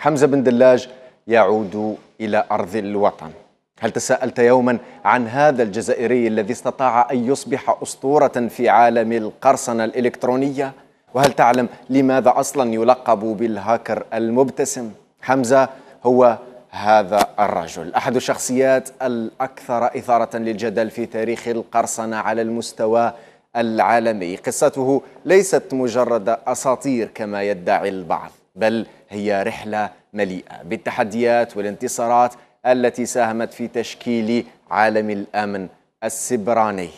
حمزة بن دلاج يعود إلى أرض الوطن. هل تساءلت يوما عن هذا الجزائري الذي استطاع أن يصبح أسطورة في عالم القرصنة الإلكترونية؟ وهل تعلم لماذا أصلا يلقب بالهاكر المبتسم؟ حمزة هو هذا الرجل، أحد الشخصيات الأكثر إثارة للجدل في تاريخ القرصنة على المستوى العالمي. قصته ليست مجرد أساطير كما يدعي البعض، بل هي رحلة مليئة بالتحديات والانتصارات التي ساهمت في تشكيل عالم الأمن السبراني.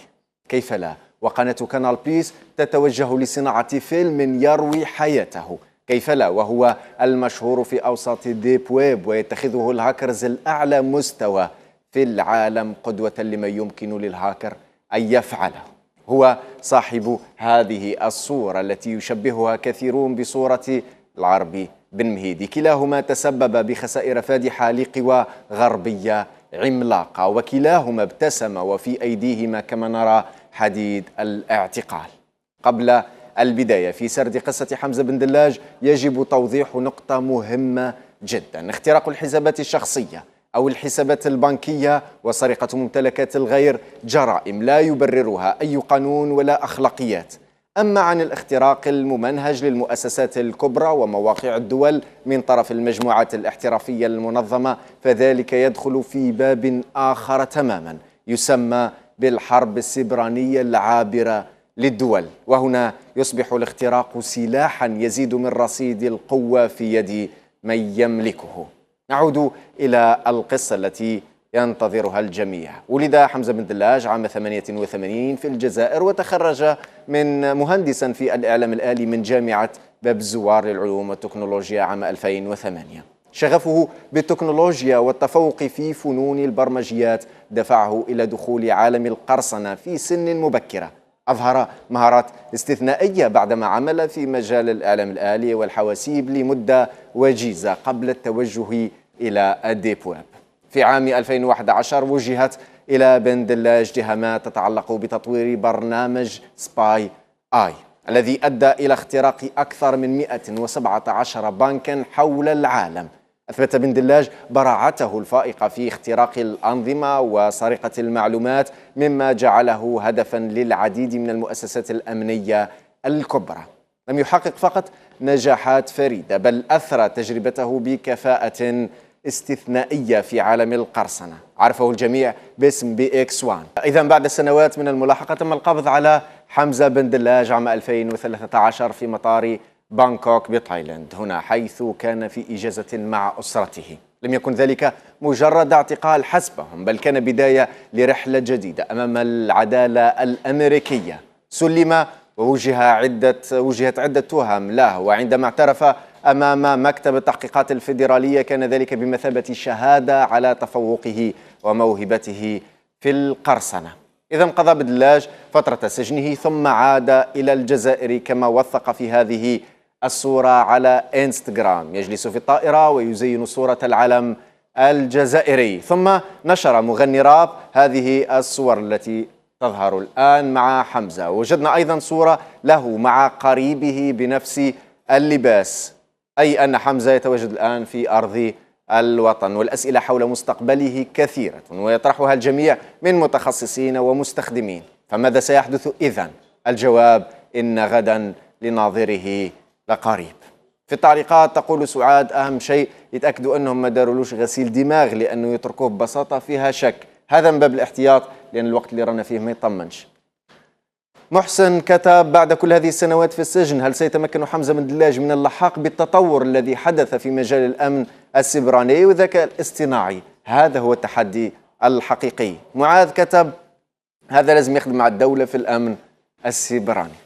كيف لا؟ وقناة كانال بليس تتوجه لصناعة فيلم يروي حياته. كيف لا وهو المشهور في أوساط الديب ويب ويتخذه الهاكرز الأعلى مستوى في العالم قدوة لمن يمكن للهاكر أن يفعله. هو صاحب هذه الصورة التي يشبهها كثيرون بصورة العربي بن مهيدي. كلاهما تسبب بخسائر فادحة لقوى غربية عملاقة، وكلاهما ابتسم وفي أيديهما كما نرى حديد الاعتقال. قبل البداية في سرد قصة حمزة بن دلاج يجب توضيح نقطة مهمة جدا: اختراق الحسابات الشخصية أو الحسابات البنكية وسرقة ممتلكات الغير جرائم لا يبررها أي قانون ولا أخلاقيات. أما عن الاختراق الممنهج للمؤسسات الكبرى ومواقع الدول من طرف المجموعات الاحترافية المنظمة فذلك يدخل في باب آخر تماما يسمى بالحرب السبرانية العابرة للدول، وهنا يصبح الاختراق سلاحا يزيد من رصيد القوة في يد من يملكه. نعود إلى القصة التي ينتظرها الجميع. ولد حمزة بن دلاج عام 88 في الجزائر، وتخرج من مهندسا في الإعلام الآلي من جامعة باب الزوار للعلوم والتكنولوجيا عام 2008. شغفه بالتكنولوجيا والتفوق في فنون البرمجيات دفعه إلى دخول عالم القرصنة في سن مبكرة. أظهر مهارات استثنائية بعدما عمل في مجال الإعلام الآلي والحواسيب لمدة وجيزة قبل التوجه إلى الديب ويب. في عام 2011 وجهت إلى بن دلاج اتهامات تتعلق بتطوير برنامج سباي آي الذي أدى إلى اختراق أكثر من 117 بنكا حول العالم. أثبت بن دلاج براعته الفائقة في اختراق الأنظمة وسرقة المعلومات، مما جعله هدفا للعديد من المؤسسات الأمنية الكبرى. لم يحقق فقط نجاحات فريدة، بل أثرى تجربته بكفاءة استثنائية في عالم القرصنة. عرفه الجميع باسم BX1. إذن بعد سنوات من الملاحقة تم القبض على حمزة بن دلاج عام 2013 في مطار بانكوك بتايلاند، هنا حيث كان في إجازة مع أسرته. لم يكن ذلك مجرد اعتقال حسبهم، بل كان بداية لرحلة جديدة أمام العدالة الأمريكية. سلم ووجهت عدة تهم له، وعندما اعترف أمام مكتب التحقيقات الفيدرالية كان ذلك بمثابة شهادة على تفوقه وموهبته في القرصنة. إذا قضى بن دلاج فترة سجنه ثم عاد إلى الجزائر، كما وثق في هذه الصورة على إنستغرام، يجلس في الطائرة ويزين صورة العلم الجزائري. ثم نشر مغني راب هذه الصور التي تظهر الآن مع حمزة. وجدنا أيضا صورة له مع قريبه بنفس اللباس، أي أن حمزة يتواجد الآن في أرض الوطن. والأسئلة حول مستقبله كثيرة ويطرحها الجميع من متخصصين ومستخدمين. فماذا سيحدث إذن؟ الجواب إن غدا لناظره لقريب. في التعليقات تقول سعاد أهم شيء يتأكدوا أنهم ما دارولوش غسيل دماغ، لأنه يتركوه ببساطة فيها شك. هذا من باب الاحتياط، لأن الوقت اللي رانا فيه ما يطمنش. محسن كتب: بعد كل هذه السنوات في السجن هل سيتمكن حمزة بن دلاج من اللحاق بالتطور الذي حدث في مجال الأمن السبراني والذكاء الاصطناعي؟ هذا هو التحدي الحقيقي. معاذ كتب: هذا لازم يخدم مع الدولة في الأمن السبراني.